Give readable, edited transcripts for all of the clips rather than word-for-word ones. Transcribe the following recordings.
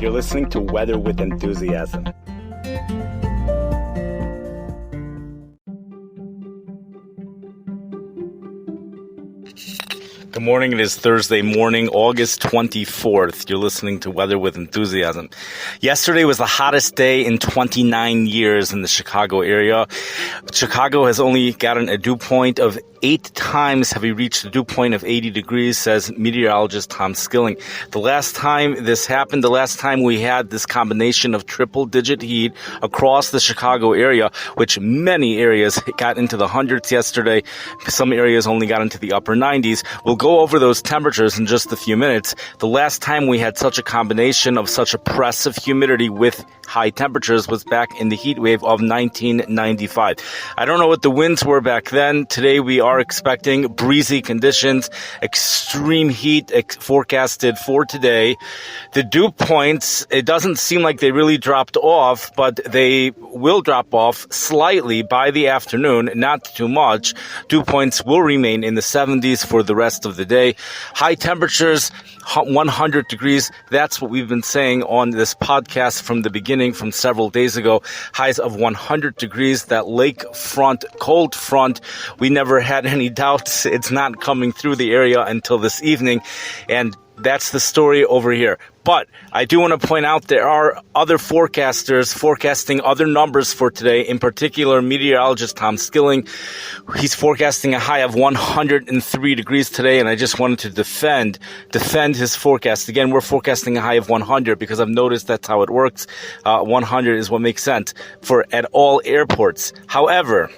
You're listening to Weather with Enthusiasm. Good morning. It is Thursday morning, August 24th. You're listening to Weather with Enthusiasm. Yesterday was the hottest day in 29 years in the Chicago area. Chicago has only gotten a dew point of 8 times have we reached a dew point of 80 degrees, says meteorologist Tom Skilling. The last time this happened, the last time we had this combination of triple-digit heat across the Chicago area, which many areas got into the hundreds yesterday. Some areas only got into the upper 90s. We'll go over those temperatures in just a few minutes. The last time we had such a combination of such oppressive humidity with high temperatures was back in the heat wave of 1995. I don't know what the winds were back then. Today we are expecting breezy conditions, extreme heat forecasted for today. The dew points, it doesn't seem like they really dropped off, but they will drop off slightly by the afternoon, not too much. Dew points will remain in the 70s for the rest of the day. High temperatures, 100 degrees. That's what we've been saying on this podcast from the beginning, from several days ago. Highs of 100 degrees. That lake front, cold front, we never had any doubts it's not coming through the area until this evening. And that's the story over here. But I do want to point out there are other forecasters forecasting other numbers for today. In particular, meteorologist Tom Skilling, he's forecasting a high of 103 degrees today, and I just wanted to defend his forecast. Again, we're forecasting a high of 100 because I've noticed that's how it works. 100 is what makes sense for at all airports. However,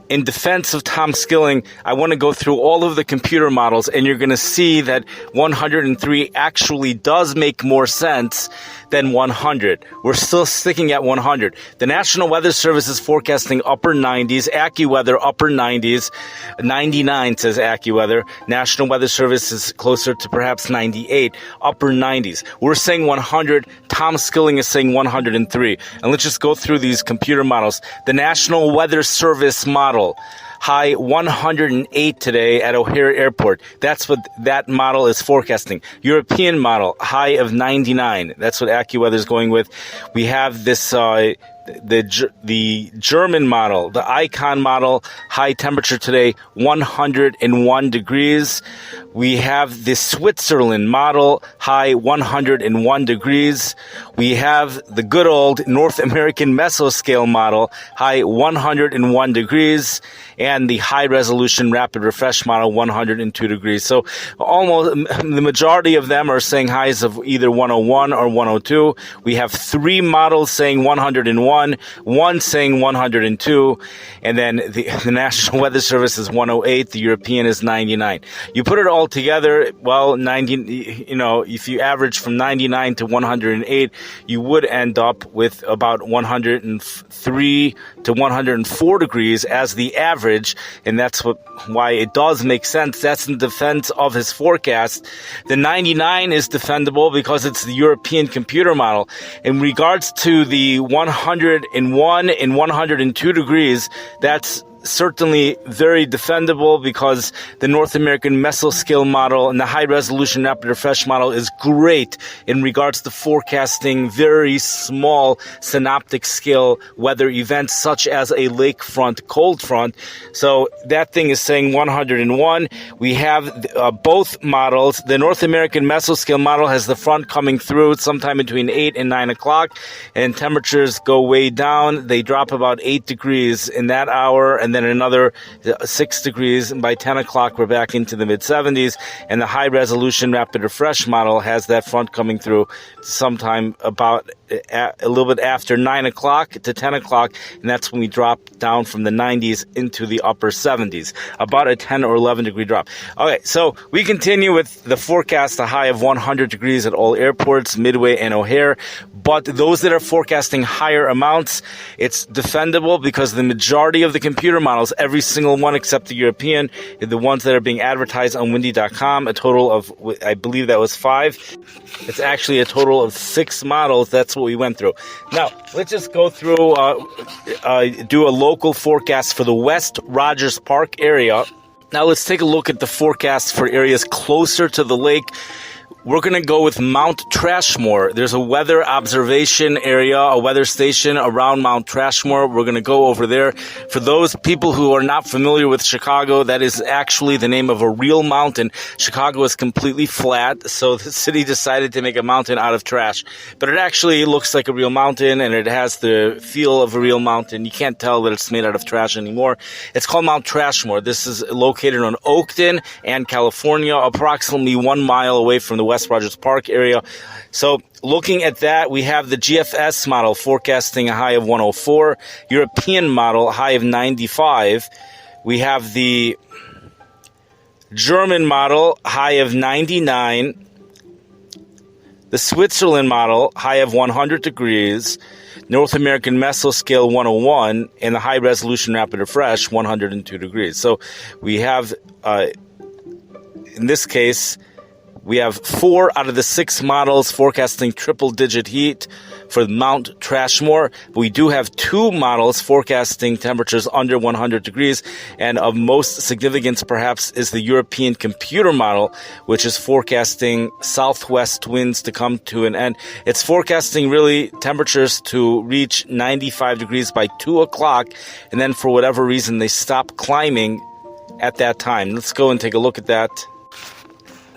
in defense of Tom Skilling, I want to go through all of the computer models, and you're going to see that 103 actually does make more sense than 100. We're still sticking at 100. The National Weather Service is forecasting upper 90s, AccuWeather upper 90s, 99 says AccuWeather. National Weather Service is closer to perhaps 98, upper 90s. We're saying 100. Tom Skilling is saying 103. And let's just go through these computer models. The National Weather Service model, high 108 today at O'Hare Airport. That's what that model is forecasting. European model, high of 99. That's what AccuWeather is going with. We have this the German model, the Icon model, high temperature today, 101 degrees. We have the Switzerland model, high 101 degrees. We have the good old North American mesoscale model, high 101 degrees. And the high resolution rapid refresh model, 102 degrees. So almost the majority of them are saying highs of either 101 or 102. We have 3 models saying 101, one saying 102, and then the National Weather Service is 108, the European is 99. You put it all together, well, 90, if you average from 99 to 108, you would end up with about 103 to 104 degrees as the average, and that's why it does make sense. That's in defense of his forecast. The 99 is defendable because it's the European computer model. In regards to the 101 and 102 degrees, that's certainly very defendable because the North American mesoscale model and the high resolution rapid refresh model is great in regards to forecasting very small synoptic scale weather events such as a lakefront cold front. So that thing is saying 101. We have both models. The North American mesoscale model has the front coming through sometime between 8 and 9 o'clock, and temperatures go way down. They drop about 8 degrees in that hour, and then another 6 degrees. And by 10 o'clock, we're back into the mid-70s. And the high-resolution rapid refresh model has that front coming through sometime about a little bit after 9 o'clock to 10 o'clock, and that's when we drop down from the 90s into the upper 70s, about a 10 or 11 degree drop. Okay, so we continue with the forecast, a high of 100 degrees at all airports, Midway and O'Hare, but those that are forecasting higher amounts, it's defendable because the majority of the computer models, every single one except the European, the ones that are being advertised on windy.com, a total of, I believe that was 5. It's actually a total of 6 models. That's what we went through. Now, let's just go through, do a local forecast for the West Rogers Park area. Now, let's take a look at the forecast for areas closer to the lake. we're going to go with Mount Trashmore. There's a weather observation area, a weather station around Mount Trashmore. We're going to go over there. For those people who are not familiar with Chicago, that is actually the name of a real mountain. Chicago is completely flat, so the city decided to make a mountain out of trash. But it actually looks like a real mountain, and it has the feel of a real mountain. You can't tell that it's made out of trash anymore. It's called Mount Trashmore. This is located on Oakton and California, approximately 1 mile away from the West Rogers Park area. So looking at that, we have the GFS model forecasting a high of 104, European model high of 95. We have the German model high of 99, the Switzerland model high of 100 degrees, North American Mesoscale 101, and the high resolution rapid refresh 102 degrees. So we have, in this case, we have 4 out of the 6 models forecasting triple-digit heat for Mount Trashmore. We do have 2 models forecasting temperatures under 100 degrees, and of most significance, perhaps, is the European computer model, which is forecasting southwest winds to come to an end. It's forecasting, really, temperatures to reach 95 degrees by 2 o'clock, and then for whatever reason, they stop climbing at that time. Let's go and take a look at that.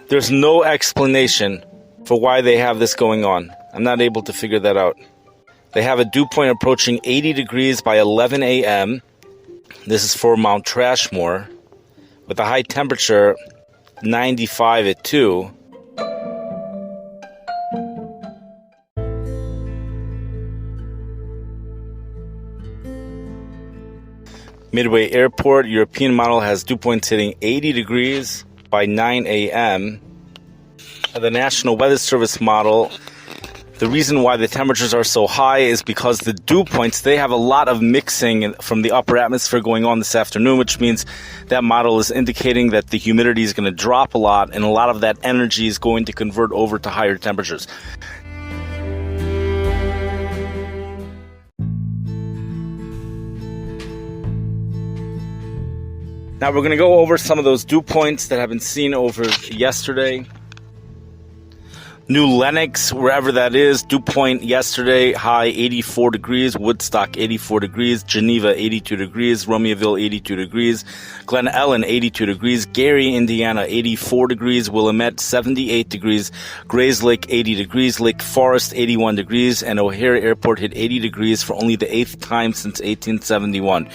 There's no explanation for why they have this going on. I'm not able to figure that out. They have a dew point approaching 80 degrees by 11 a.m. This is for Mount Trashmore, with a high temperature 95 at 2. Midway Airport, European model, has dew points hitting 80 degrees by 9 a.m. The National Weather Service model, the reason why the temperatures are so high is because the dew points, they have a lot of mixing from the upper atmosphere going on this afternoon, which means that model is indicating that the humidity is going to drop a lot, and a lot of that energy is going to convert over to higher temperatures. Now we're going to go over some of those dew points that have been seen over yesterday. New Lenox, wherever that is, dew point yesterday, high 84 degrees, Woodstock 84 degrees, Geneva 82 degrees, Romeoville 82 degrees, Glen Ellen 82 degrees, Gary, Indiana 84 degrees, Willamette 78 degrees, Grayslake 80 degrees, Lake Forest 81 degrees, and O'Hare Airport hit 80 degrees for only the 8th time since 1871.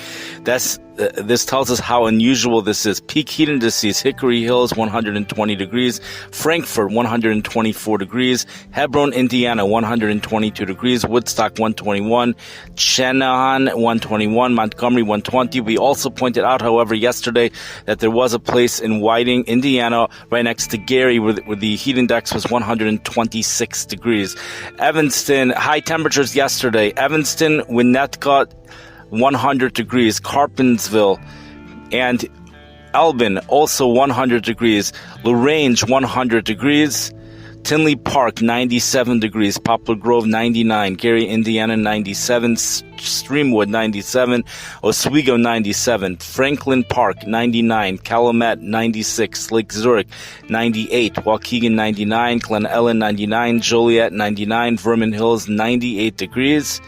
This tells us how unusual this is. Peak heat indices: Hickory Hills 120 degrees, Frankfurt 124 degrees, Hebron, Indiana 122 degrees, Woodstock 121, Channahon 121, Montgomery 120. We also pointed out, however, yesterday that there was a place in Whiting, Indiana, right next to Gary, where the heat index was 126 degrees. Evanston, high temperatures yesterday. Evanston, Winnetka 100 degrees, Carpentersville and Albin also 100 degrees, LaRange 100 degrees, Tinley Park 97 degrees, Poplar Grove 99, Gary, Indiana 97, Streamwood 97, Oswego 97, Franklin Park 99, Calumet 96, Lake Zurich 98, Waukegan 99, Glen Ellen 99, Joliet 99, Vernon Hills 98 degrees.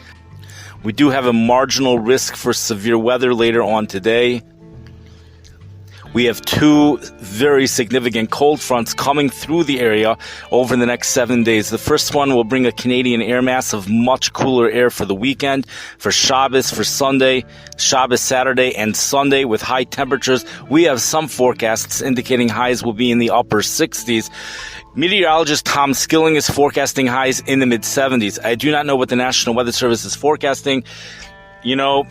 We do have a marginal risk for severe weather later on today. We have 2 very significant cold fronts coming through the area over the next 7 days. The first one will bring a Canadian air mass of much cooler air for the weekend, for Shabbos, for Sunday, Shabbos, Saturday, and Sunday with high temperatures. We have some forecasts indicating highs will be in the upper 60s. Meteorologist Tom Skilling is forecasting highs in the mid-70s. I do not know what the National Weather Service is forecasting. You know,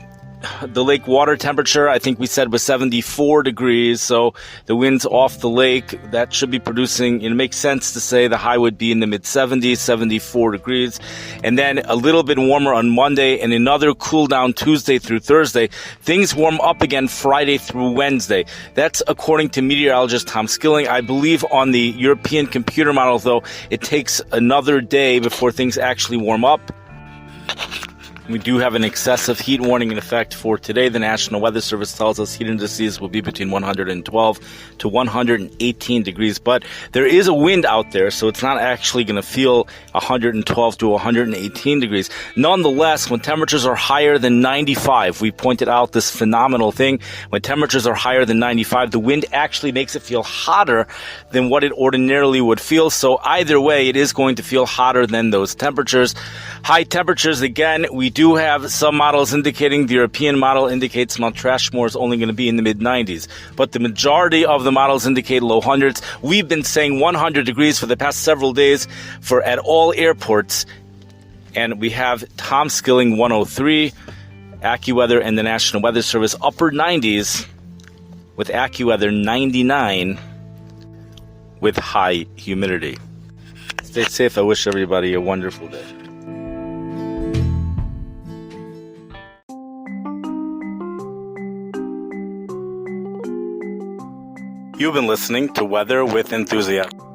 the lake water temperature, I think we said, was 74 degrees, so the winds off the lake, that should be producing, it makes sense to say the high would be in the mid-70s, 74 degrees, and then a little bit warmer on Monday, and another cool down Tuesday through Thursday. Things warm up again Friday through Wednesday. That's according to meteorologist Tom Skilling. I believe on the European computer model, though, it takes another day before things actually warm up. We do have an excessive heat warning in effect for today. The National Weather Service tells us heat indices will be between 112 to 118 degrees, but there is a wind out there, so it's not actually going to feel 112 to 118 degrees. Nonetheless, when temperatures are higher than 95, we pointed out this phenomenal thing. When temperatures are higher than 95, the wind actually makes it feel hotter than what it ordinarily would feel. So either way, it is going to feel hotter than those temperatures. High temperatures, again, we do have some models indicating, the European model indicates Mount Trashmore is only going to be in the mid-90s. But the majority of the models indicate low hundreds. We've been saying 100 degrees for the past several days at all airports. And we have Tom Skilling 103, AccuWeather and the National Weather Service upper 90s, with AccuWeather 99 with high humidity. Stay safe. I wish everybody a wonderful day. You've been listening to Weather with Enthusiasm.